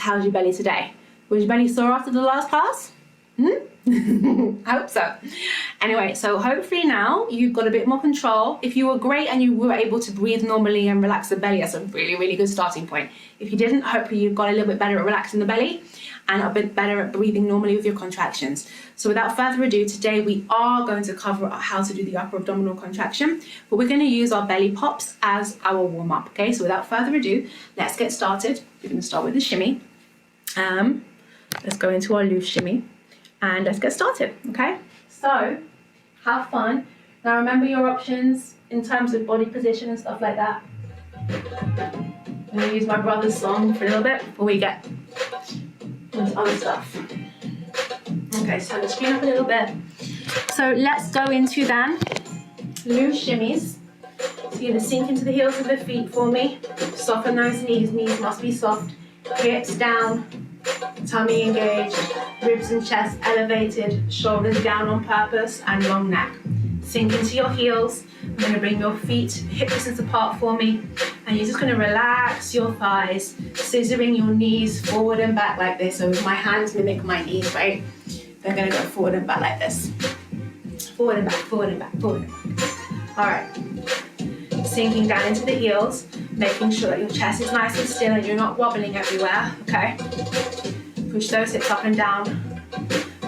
how's your belly today? Was your belly sore after the last class? I hope so. Anyway, so hopefully now you've got a bit more control. If you were great and you were able to breathe normally and relax the belly, that's a really, really good starting point. If you didn't, hopefully you got a little bit better at relaxing the belly and a bit better at breathing normally with your contractions. So without further ado, today we are going to cover how to do the upper abdominal contraction, but we're going to use our belly pops as our warm-up, okay? So without further ado, let's get started. We're going to start with the shimmy. Let's go into our loose shimmy and let's get started, okay? So have fun. Now remember your options in terms of body position and stuff like that. I'm going to use my brother's song for a little bit before we get into other stuff. Okay, so turn the screen up a little bit. So let's go into then loose shimmies. So you're going to sink into the heels of the feet for me. Soften those knees. Knees must be soft. Hips down. Tummy engaged. Ribs and chest elevated. Shoulders down on purpose and long neck. Sink into your heels. I'm going to bring your feet hip distance apart for me. And you're just going to relax your thighs, scissoring your knees forward and back like this. So my hands mimic my knees, right? They're going to go forward and back like this. Forward and back, forward and back, forward and back. All right. Sinking down into the heels, making sure that your chest is nice and still and you're not wobbling everywhere, okay? Push those hips up and down.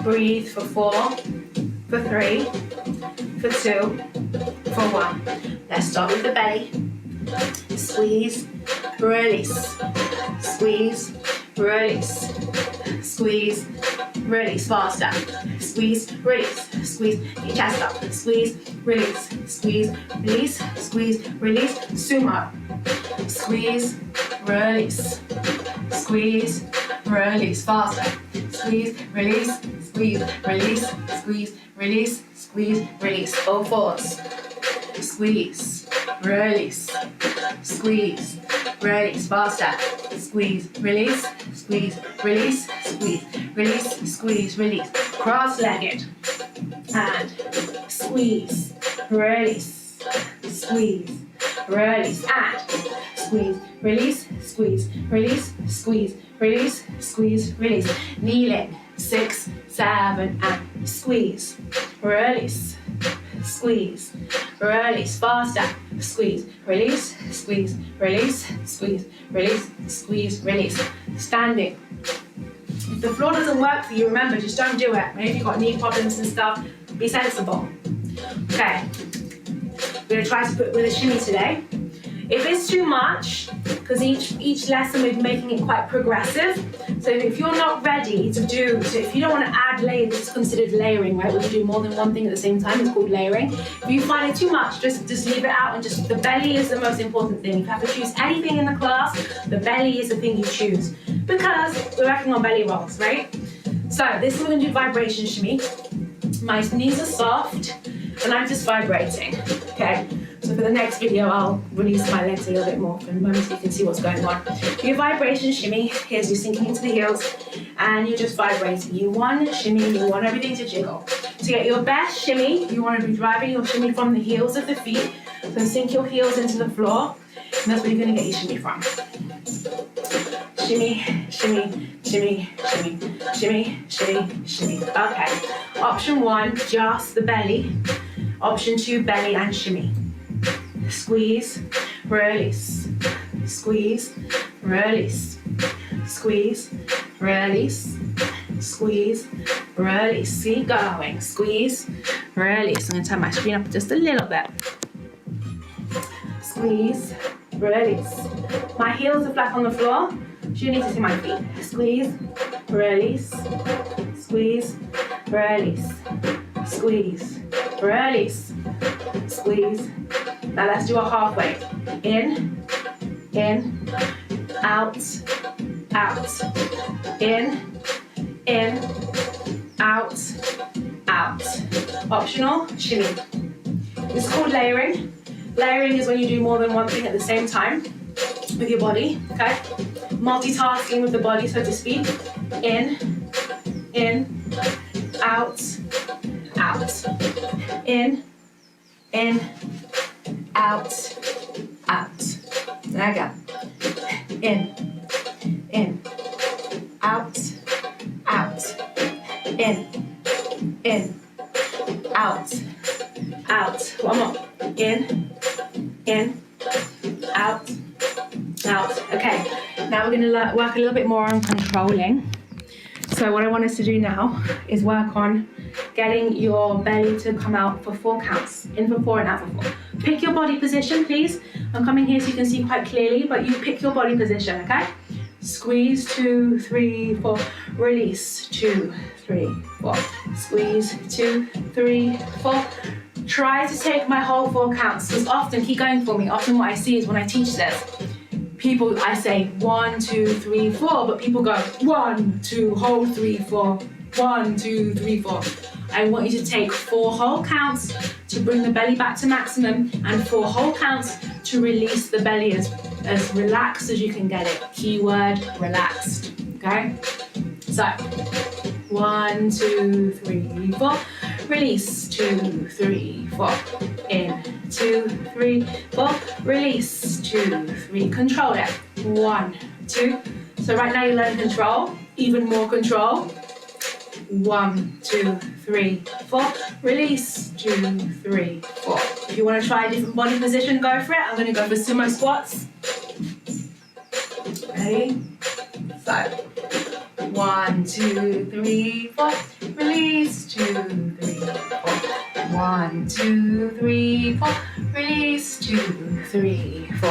Breathe for 4, for 3, for 2, for 1. Let's start with the belly. Squeeze, release, squeeze, release, squeeze, release, faster, squeeze, release, squeeze, your chest up, squeeze, release, squeeze, release, squeeze, release, sumo, squeeze, release, squeeze, release, faster, squeeze, release, squeeze, release, squeeze, release, squeeze, release, all fours, squeeze, release, squeeze, release, faster, squeeze, release, squeeze, release, squeeze, release, squeeze, release, cross-legged, and squeeze, release, squeeze, release, and squeeze, release, squeeze, release, squeeze, release, squeeze, release, kneeling, 6, 7, and squeeze, release, squeeze, release, faster, squeeze, release, squeeze, release, squeeze, release, squeeze, release, standing. If the floor doesn't work for you, remember, just don't do it. Maybe you've got knee problems and stuff, be sensible. Okay, we're gonna try to put with a shimmy today. If it's too much, because each lesson we're making it quite progressive, so if you're not ready to do, so if you don't want to add layers, it's considered layering, right? When you do more than one thing at the same time, it's called layering. If you find it too much, just leave it out and just, the belly is the most important thing. If you have to choose anything in the class, the belly is the thing you choose, because we're working on belly rolls, right? So this is we're going to do vibration shimmy. My knees are soft and I'm just vibrating, okay? So for the next video, I'll release my legs a little bit more for a moment so you can see what's going on. Your vibration shimmy, here's you sinking into the heels and you're just vibrating. You want shimmy, you want everything to jiggle. To get your best shimmy, you want to be driving your shimmy from the heels of the feet. So sink your heels into the floor and that's where you're going to get your shimmy from. Shimmy, shimmy, shimmy, shimmy, shimmy, shimmy, shimmy. Okay. Option 1, just the belly. Option 2, belly and shimmy. Squeeze, release, squeeze, release, squeeze, release, squeeze, release. Keep going. Squeeze, release. I'm going to turn my screen up just a little bit. Squeeze, release. My heels are flat on the floor. So you need to see my feet. Squeeze, release, squeeze, release, squeeze, release, squeeze. Now let's do a halfway. In, out, out. In, out, out. Optional, shimmy. It's called layering. Layering is when you do more than one thing at the same time with your body, okay? Multitasking with the body, so to speak. In, out, out. In, out, out. There I go. In, out, out, in, out, out. One more. In, out, out. Okay, now we're going to work a little bit more on controlling. So what I want us to do now is work on getting your belly to come out for 4 counts. In for 4 and out for 4. Pick your body position, please. I'm coming here so you can see quite clearly, but you pick your body position, okay? Squeeze, 2, 3, 4. Release, 2, 3, 4. Squeeze, 2, 3, 4. Try to take my whole 4 counts, because often, keep going for me, often what I see is when I teach this, people, I say 1, 2, 3, 4, but people go 1, 2, hold 3, 4, 1, 2, 3, 4. I want you to take 4 whole counts to bring the belly back to maximum, and 4 whole counts to release the belly as relaxed as you can get it. Keyword, relaxed, okay? So, 1, 2, 3, 4. Release, 2, 3, 4. In, 2, 3, 4. Release, 2, 3. Control it. 1, 2. So right now you're learning control. Even more control. 1, 2, 3, 4. Release, 2, 3, 4. If you want to try a different body position, go for it. I'm going to go for sumo squats. Ready? So, 1, 2, 3, 4. Release, 2, 3, 4. 1, 2, 3, 4. Release, 2, 3, 4.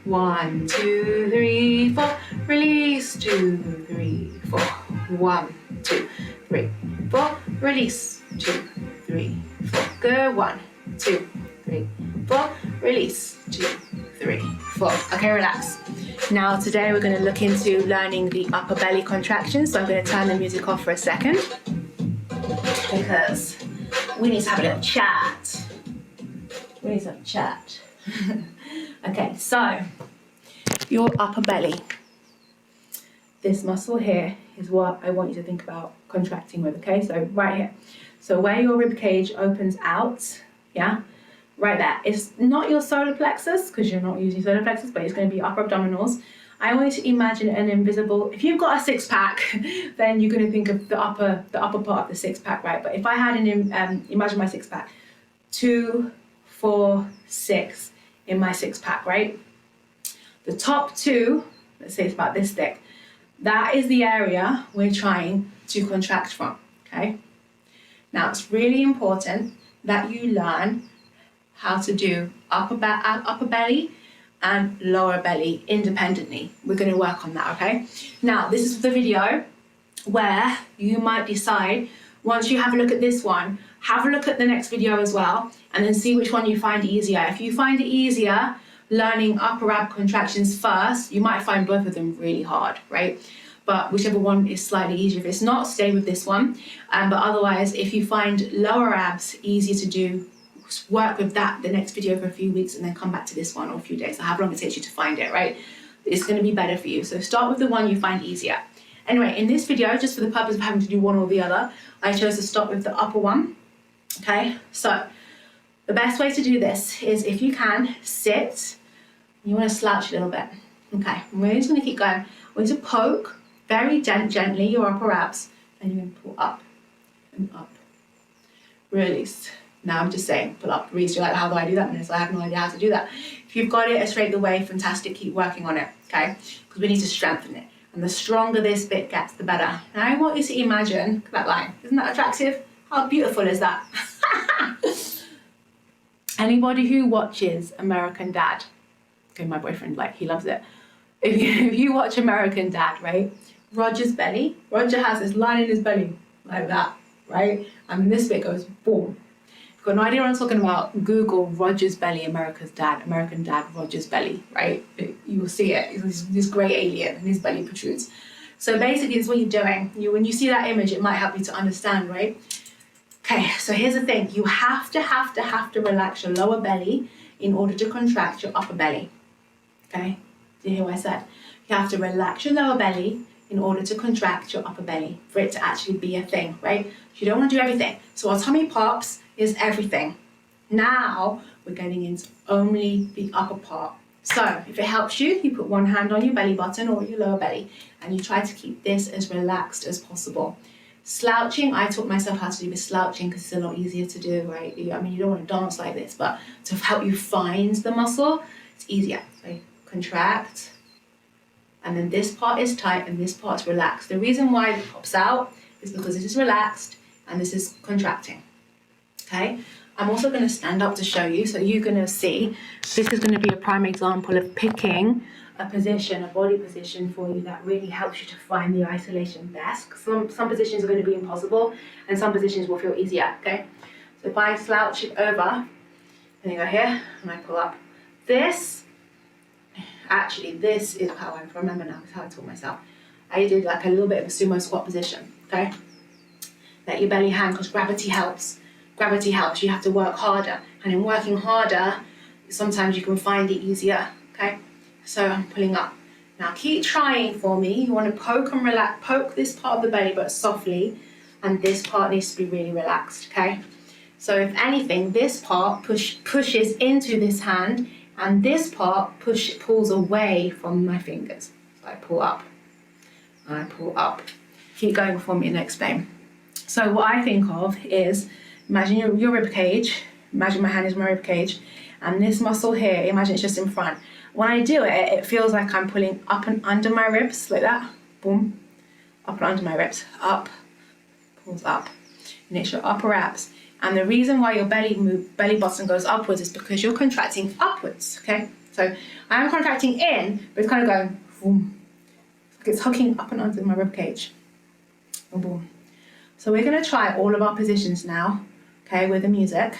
1, 2, 3, 4. Release, 2, 3, 4. 1, 2, 3, 4. Release, 2, 3, 4. Good. 1, 2, 3, 4. Release, 2, 3, 4. Okay, relax. Now today we're going to look into learning the upper belly contractions. So I'm going to turn the music off for a second because we need to have a little chat. We need to have a chat. Okay, so your upper belly. This muscle here is what I want you to think about contracting with, okay? So right here. So where your rib cage opens out, yeah? Right there. It's not your solar plexus, because you're not using solar plexus, but it's going to be upper abdominals. I want you to imagine an invisible, if you've got a 6-pack, then you're going to think of the upper part of the 6-pack, right? But if I had imagine my 6-pack, 2, 4, 6 in my 6-pack, right? The top 2, let's say it's about this thick, that is the area we're trying to contract from, okay? Now, it's really important that you learn how to do upper belly and lower belly independently. We're going to work on that, okay? Now, this is the video where you might decide, once you have a look at this one, have a look at the next video as well, and then see which one you find easier. If you find it easier learning upper ab contractions first, you might find both of them really hard, right? But whichever one is slightly easier. If it's not, stay with this one. But otherwise, if you find lower abs easier to do, work with that the next video for a few weeks and then come back to this one or a few days, or however long it takes you to find it, right? It's going to be better for you. So start with the one you find easier. Anyway, in this video, just for the purpose of having to do one or the other, I chose to start with the upper one, okay? So the best way to do this is, if you can, sit. You want to slouch a little bit, okay? We're just going to keep going. We're going to poke very gently your upper abs, and you're going to pull up and up. Release. Now I'm just saying, pull up, release. You're like, how do I do that, Vanessa? I have no idea how to do that. If you've got it straight away, fantastic, keep working on it, okay? Because we need to strengthen it. And the stronger this bit gets, the better. Now I want you to imagine that line. Isn't that attractive? How beautiful is that? Anybody who watches American Dad, okay, my boyfriend, like, he loves it. If you watch American Dad, right? Roger's belly, Roger has this line in his belly, like that, right? And this bit goes boom. If you've got no idea what I'm talking about, Google Roger's belly, American Dad, Roger's belly, right? You will see it. It's this grey alien and his belly protrudes. So basically, this is what you're doing. When you see that image, it might help you to understand, right? Okay, so here's the thing. You have to relax your lower belly in order to contract your upper belly, okay? Do you hear what I said? You have to relax your lower belly in order to contract your upper belly for it to actually be a thing, right? You don't want to do everything. So our tummy pops is everything. Now we're getting into only the upper part So if it helps you, you put one hand on your belly button or your lower belly, and you try to keep this as relaxed as possible. Slouching, I taught myself how to do with slouching because it's a lot easier to do, right? I mean, you don't want to dance like this, but to help you find the muscle, it's easier. So contract, and then this part is tight and this part's relaxed. The reason why it pops out is because this is relaxed and this is contracting, okay? I'm also going to stand up to show you, so you're going to see, this is going to be a prime example of picking a position, a body position for you that really helps you to find the isolation best. Some positions are going to be impossible and some positions will feel easier, okay? So if I slouch it over, and you go here, and I pull up. This is how I remember now, it's how I taught myself. I did like a little bit of a sumo squat position, okay? Let your belly hang, because gravity helps. Gravity helps, you have to work harder. And in working harder, sometimes you can find it easier, okay? So I'm pulling up. Now keep trying for me. You want to poke and relax, poke this part of the belly, but softly. And this part needs to be really relaxed, okay? So if anything, this part pushes into this hand, and this part pulls away from my fingers. So I pull up, and I pull up. Keep going for me and explain. So what I think of is, imagine your rib cage, imagine my hand is my rib cage, and this muscle here, imagine it's just in front. When I do it, it feels like I'm pulling up and under my ribs, like that, boom, up and under my ribs, up, pulls up, and it's your upper abs. And the reason why your belly button goes upwards is because you're contracting upwards, okay? So I'm contracting in, but it's kind of going, boom, it's hooking up and under my rib cage, boom, boom. So we're gonna try all of our positions now, okay, with the music,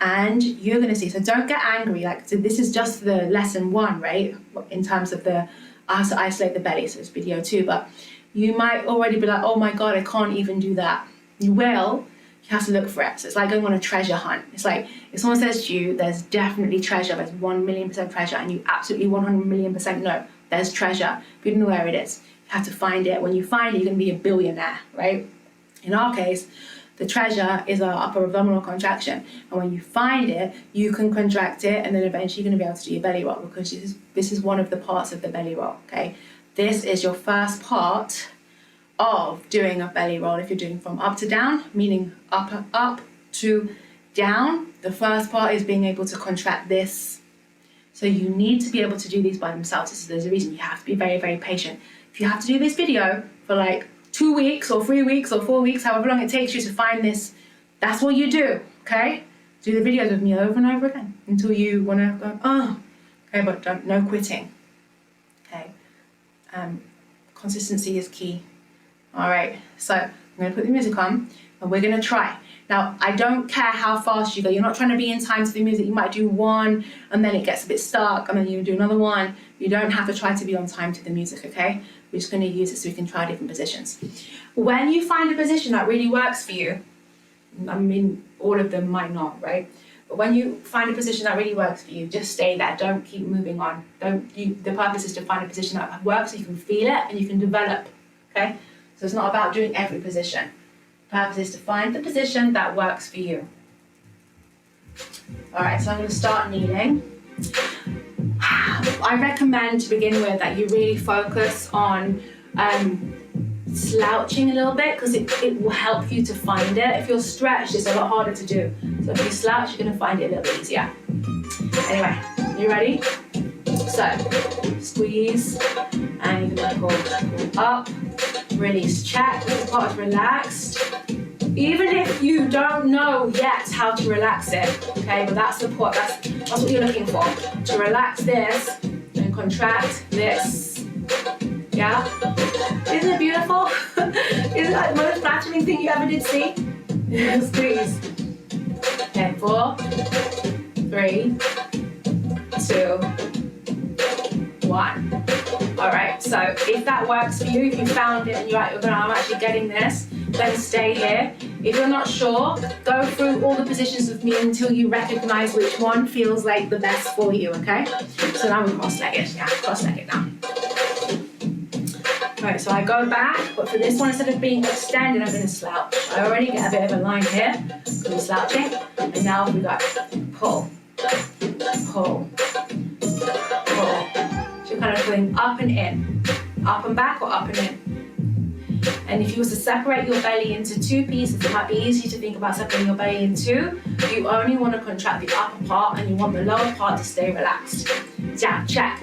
and you're gonna see, so don't get angry, like, so this is just the lesson 1, right, in terms of how to isolate the belly, so it's video 2, but you might already be like, oh my God, I can't even do that. You will, you have to look for it. So it's like going on a treasure hunt. It's like, if someone says to you, there's definitely treasure, there's 1,000,000% treasure, and you absolutely 100,000,000% know there's treasure, but you don't know where it is. You have to find it. When you find it, you're gonna be a billionaire, right? In our case, the treasure is our upper abdominal contraction. And when you find it, you can contract it, and then eventually you're gonna be able to do your belly roll, because this is one of the parts of the belly roll, okay? This is your first part of doing a belly roll. If you're doing from up to down, meaning up to down, the first part is being able to contract this. So you need to be able to do these by themselves. There's a reason you have to be very, very patient. If you have to do this video for like 2 weeks or 3 weeks or 4 weeks, however long it takes you to find this, that's what you do, okay? Do the videos with me over and over again until you wanna go, oh, okay, but no quitting, okay? Consistency is key. All right, so I'm gonna put the music on and we're gonna try. Now, I don't care how fast you go. You're not trying to be in time to the music. You might do one and then it gets a bit stuck and then you do another one. You don't have to try to be on time to the music, okay? We're just gonna use it so we can try different positions. When you find a position that really works for you, I mean, all of them might not, right? But when you find a position that really works for you, just stay there. Don't keep moving on. The purpose is to find a position that works so you can feel it and you can develop, okay? So it's not about doing every position. The purpose is to find the position that works for you. All right, so I'm gonna start kneeling. I recommend to begin with that you really focus on slouching a little bit, because it will help you to find it. If you're stretched, it's a lot harder to do. So if you slouch, you're gonna find it a little bit easier. Anyway, you ready? So, squeeze, and you're gonna pull up, release, check, this part is relaxed. Even if you don't know yet how to relax it, okay, but that's the part, that's what you're looking for. To relax this and contract this, yeah? Isn't it beautiful? Isn't that the most flattering thing you ever did see? Squeeze. Okay, 4, 3, 2, 1. All right, so if that works for you, if you found it and you're like, I'm actually getting this, then stay here. If you're not sure, go through all the positions with me until you recognize which one feels like the best for you, okay? So now we're cross-legged, yeah, cross-legged now. All right, so I go back, but for this one, instead of being extended, I'm gonna slouch. I already get a bit of a line here, because I'm slouching, and now we got pull, pull, you're kind of going up and in, up and back or up and in. And if you were to separate your belly into two pieces, it might be easy to think about separating your belly in two. You only want to contract the upper part and you want the lower part to stay relaxed. Yeah, check.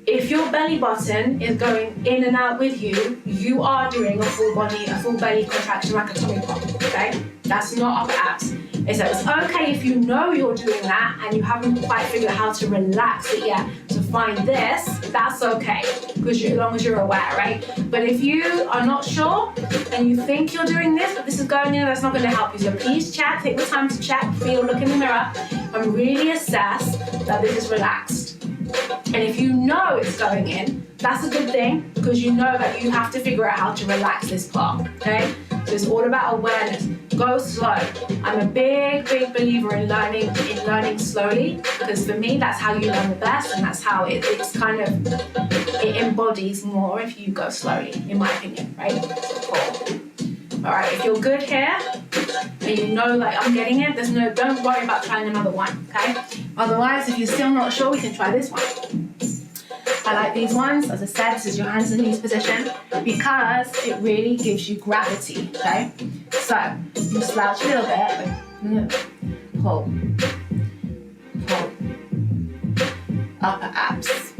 If your belly button is going in and out with you, you are doing a full belly contraction like a tummy pump, okay? That's not upper abs. So it's okay if you know you're doing that and you haven't quite figured out how to relax it yet. To find this, that's okay, because as long as you're aware, right? But if you are not sure and you think you're doing this, but this is going in, that's not going to help you. So please check, take the time to check, feel, look in the mirror, and really assess that this is relaxed. And if you know it's going in, that's a good thing, because you know that you have to figure out how to relax this part, okay? So it's all about awareness. Go slow. I'm a big believer in learning slowly, because for me, that's how you learn the best, and that's how it's kind of, it embodies more if you go slowly, in my opinion, right? So cool. All right, if you're good here, and you know, like, I'm getting it, don't worry about trying another one, okay? Otherwise, if you're still not sure, we can try this one. I like these ones. As I said, this is your hands in knees position, because it really gives you gravity, okay? So, you slouch a little bit, pull, upper abs.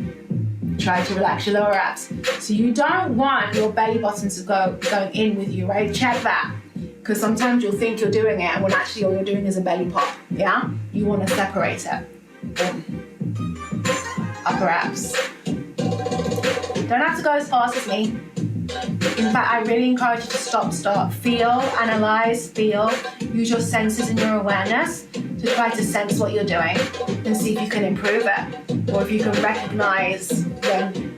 Try to relax your lower abs. So you don't want your belly button to going in with you, right? Check that. Because sometimes you'll think you're doing it, and when actually all you're doing is a belly pop, yeah? You want to separate it. Boom. Upper abs. Don't have to go as fast as me. In fact, I really encourage you to stop, feel, analyze, feel, use your senses and your awareness to try to sense what you're doing and see if you can improve it, or if you can recognize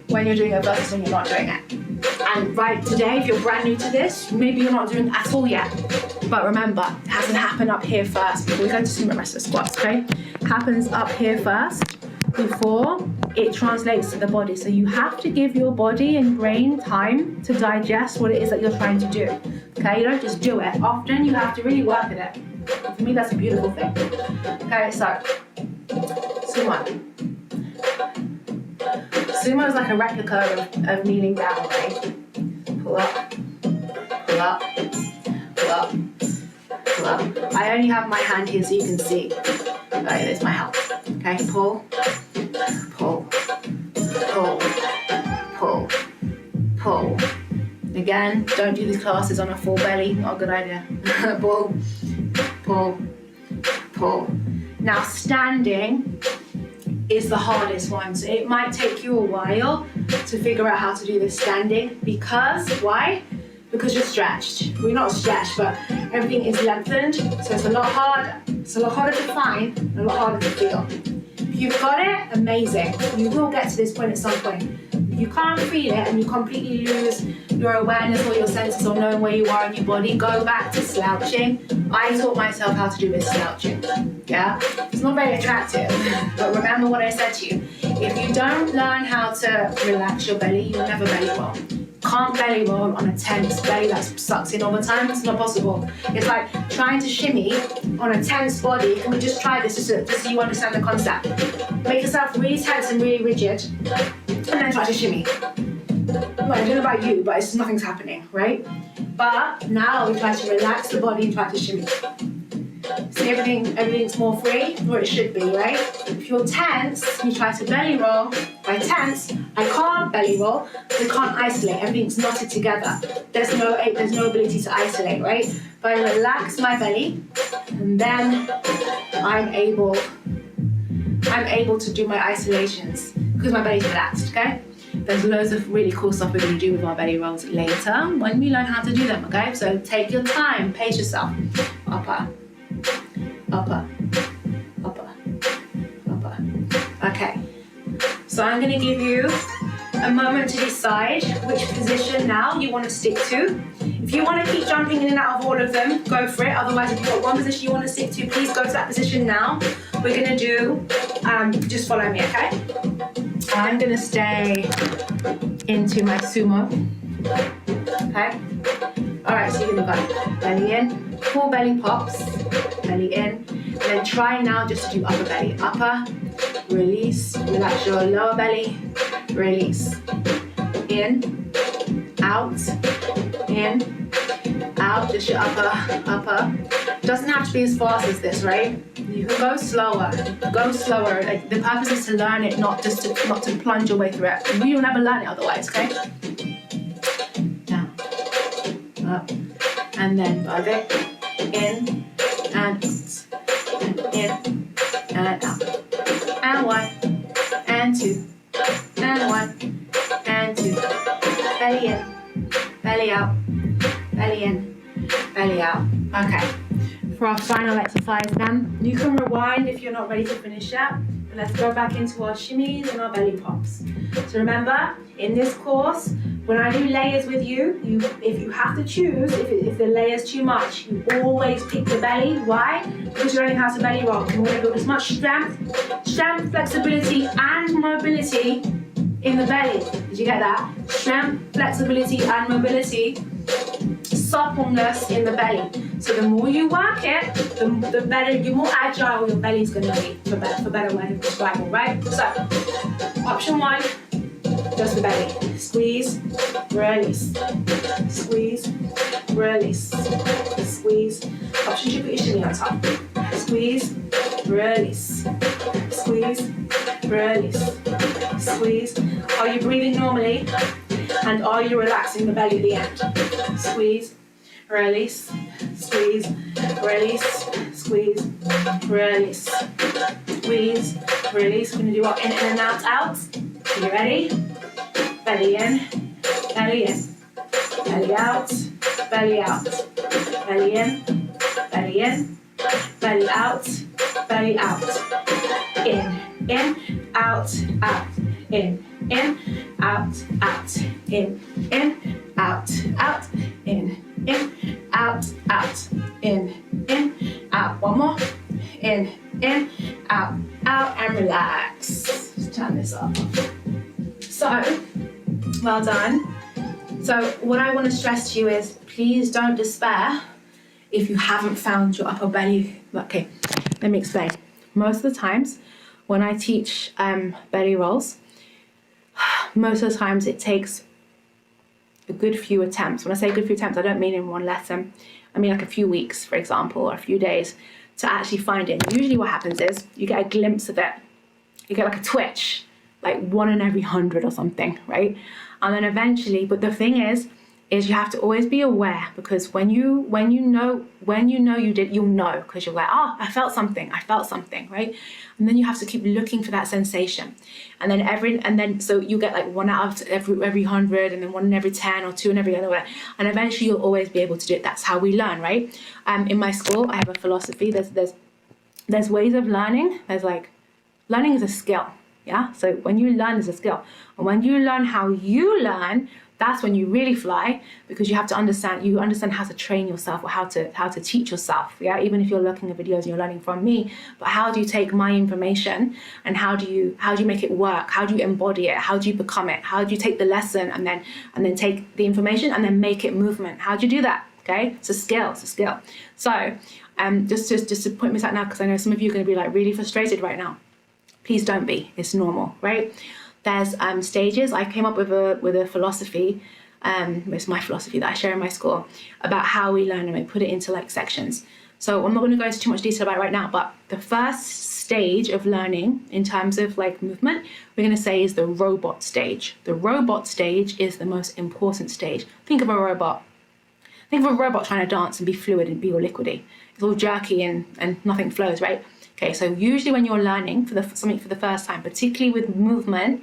when you're doing it versus when you're not doing it. And right today, if you're brand new to this, maybe you're not doing it at all yet. But remember, it has to happen up here first before we go to sumo wrestler squats, okay? Happens up here first before it translates to the body. So you have to give your body and brain time to digest what it is that you're trying to do. Okay, you don't just do it. Often you have to really work at it. For me, that's a beautiful thing. Okay, so sumo. Sumo is like a replica of kneeling down, right? Pull up, pull up, pull up, pull up. I only have my hand here so you can see. Okay, there's my help. Okay, pull, pull, pull, pull, pull. Again, don't do these classes on a full belly, not a good idea. Pull, pull, pull. Now standing is the hardest one, so it might take you a while to figure out how to do this standing, because, why? Because you're stretched. We're not stretched, but everything is lengthened, so it's a lot harder. It's a lot harder to find and a lot harder to feel. If you've got it, amazing. You will get to this point at some point. If you can't feel it and you completely lose your awareness or your senses or knowing where you are in your body, go back to slouching. I taught myself how to do this slouching, yeah? It's not very attractive, but remember what I said to you. If you don't learn how to relax your belly, you'll never belly roll. Can't belly roll on a tense belly that sucks in all the time. It's not possible. It's like trying to shimmy on a tense body. Can we just try this just so you understand the concept? Make yourself really tense and really rigid, and then try to shimmy. Well, I don't know about you, but it's nothing's happening, right? But now we try to relax the body and try to shimmy. See, everything's more free, or it should be, right? If you're tense, you try to belly roll. By tense, I can't belly roll, I can't isolate. Everything's knotted together. There's no ability to isolate, right? But I relax my belly, and then I'm able to do my isolations because my belly's relaxed, okay? There's loads of really cool stuff we're going to do with our belly rolls later when we learn how to do them, okay? So take your time, pace yourself. Upper, upper, upper, upper. Okay, so I'm going to give you a moment to decide which position now you want to stick to. If you want to keep jumping in and out of all of them, go for it. Otherwise, if you've got one position you want to stick to, please go to that position now. We're going to do, just follow me, okay? I'm going to stay into my sumo, okay? All right, so you're going to go belly in, 4 belly pops, belly in, and then try now just to do upper belly. Upper, release, relax your lower belly, release. In, out, in, out. Just your upper. Doesn't have to be as fast as this, right? You can go slower. Go slower. Like, the purpose is to learn it, not to plunge your way through it. You'll never learn it otherwise, okay? Down, up, and then above it. In and out, and in and out, and 1 and 2, and 1 and 2. Belly in, belly out, belly in, belly out. Okay. For our final exercise then, you can rewind if you're not ready to finish yet, but let's go back into our shimmies and our belly pops. So remember, in this course, when I do layers with you, if you have to choose, if the layer's too much, you always pick the belly. Why? Because you're learning how to belly roll. You want to build as much strength, flexibility, and mobility in the belly. Did you get that? Strength, flexibility, and mobility. Suppleness in the belly. So the more you work it, the better, the more agile your belly's going to be, for better way of describing, right? So, option 1, just the belly. Squeeze, release. Squeeze, release. Squeeze. Option 2, put your shimmy on top. Squeeze, release. Squeeze, release. Squeeze. Are you breathing normally? And are you relaxing the belly at the end? Squeeze, release, squeeze, release, squeeze, release, squeeze, release. We're going to do our in and out, out. Are you ready? Belly in, belly in, belly out, belly out, belly in, belly in, belly out, belly out. In, out, out, in, out, out, in, out, out, in, out, out, in, out. One more. In, out, out, and relax. Let's turn this up. So, well done. So what I want to stress to you is, please don't despair if you haven't found your upper belly. Okay, let me explain. Most of the times when I teach belly rolls, most of the times it takes a good few attempts. When I say a good few attempts, I don't mean in one lesson. I mean like a few weeks, for example, or a few days to actually find it. And usually what happens is you get a glimpse of it. You get like a twitch, like 1 in every 100 or something, right? And then eventually, but the thing is you have to always be aware, because when you know you did, you'll know, because you're like, oh, I felt something, right? And then you have to keep looking for that sensation. And then so you get like 1 out of every 100, and then 1 in every 10, or 2 in every other, and eventually you'll always be able to do it. That's how we learn, right? In my school, I have a philosophy. There's ways of learning. There's like, learning is a skill, yeah? So when you learn is a skill. And when you learn how you learn, that's when you really fly, because you have to understand how to train yourself, or how to teach yourself, yeah? Even if you're looking at videos and you're learning from me, but how do you take my information and how do you make it work? How do you embody it? How do you become it? How do you take the lesson and then take the information and then make it movement? How do you do that? Okay, it's a skill. So just to point this out now, because I know some of you are going to be like really frustrated right now. Please don't be. It's normal, right? There's stages. I came up with a philosophy, it's my philosophy that I share in my school, about how we learn, and we put it into like sections. So I'm not going to go into too much detail about it right now, but the first stage of learning in terms of like movement, we're going to say is the robot stage. The robot stage is the most important stage. Think of a robot. Think of a robot trying to dance and be fluid and be all liquidy. It's all jerky and nothing flows, right? Okay, so usually when you're learning something for the first time, particularly with movement,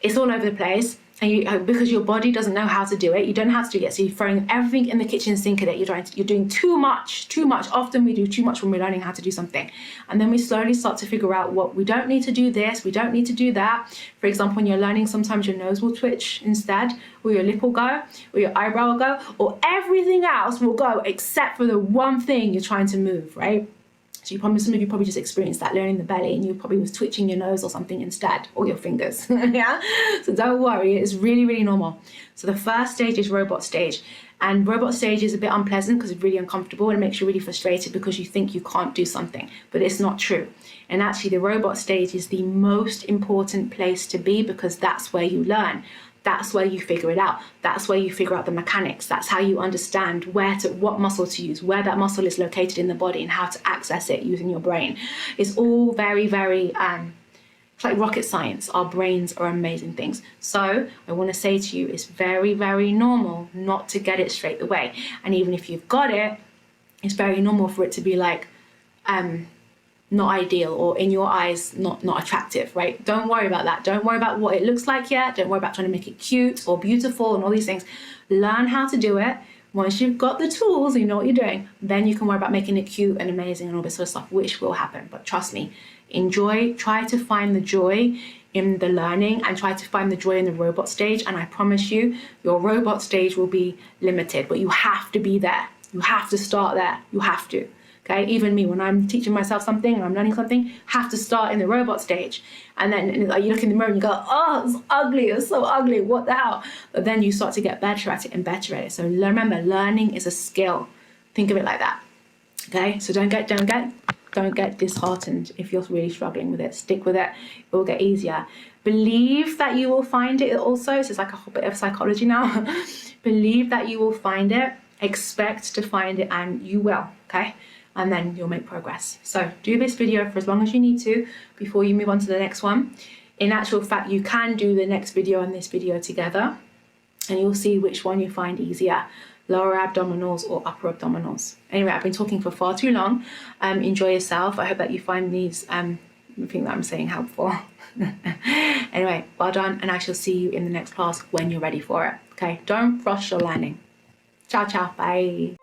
it's all over the place, and because your body doesn't know how to do it, you don't know how to do it yet, so you're throwing everything in the kitchen sink at it. You're doing too much. Often we do too much when we're learning how to do something, and then we slowly start to figure out what we don't need to do this, we don't need to do that. For example, when you're learning, sometimes your nose will twitch instead, or your lip will go, or your eyebrow will go, or everything else will go except for the one thing you're trying to move, right? So some of you probably just experienced that learning the belly, and you probably was twitching your nose or something instead, or your fingers. Yeah. So don't worry, it's really, really normal. So the first stage is robot stage. And robot stage is a bit unpleasant because it's really uncomfortable and it makes you really frustrated because you think you can't do something, but it's not true. And actually the robot stage is the most important place to be, because that's where you learn. That's where you figure it out. That's where you figure out the mechanics. That's how you understand what muscle to use, where that muscle is located in the body, and how to access it using your brain. It's all very, very, it's like rocket science. Our brains are amazing things. So I want to say to you, it's very, very normal not to get it straight away. And even if you've got it, it's very normal for it to be like, not ideal, or in your eyes not attractive, right? Don't worry about that. Don't worry about what it looks like yet. Don't worry about trying to make it cute or beautiful and all these things. Learn how to do it. Once you've got the tools, you know what you're doing, then you can worry about making it cute and amazing and all this sort of stuff, which will happen. But trust me, enjoy, try to find the joy in the learning, and try to find the joy in the robot stage. And I promise you, your robot stage will be limited, but you have to be there. You have to start there. You have to. Okay, even me, when I'm teaching myself something and I'm learning something, have to start in the robot stage. And then you look in the mirror and you go, oh, it's ugly, it's so ugly, what the hell? But then you start to get better at it and better at it. So remember, learning is a skill. Think of it like that. Okay, so don't get disheartened if you're really struggling with it. Stick with it, it will get easier. Believe that you will find it also. So it's like a whole bit of psychology now. Believe that you will find it, expect to find it, and you will, okay? And then you'll make progress. So do this video for as long as you need to before you move on to the next one. In actual fact, you can do the next video and this video together, and you'll see which one you find easier, lower abdominals or upper abdominals. Anyway, I've been talking for far too long. Enjoy yourself. I hope that you find these, everything that I'm saying helpful. Anyway, well done, and I shall see you in the next class when you're ready for it. Okay, don't rush your learning. Ciao, ciao, bye.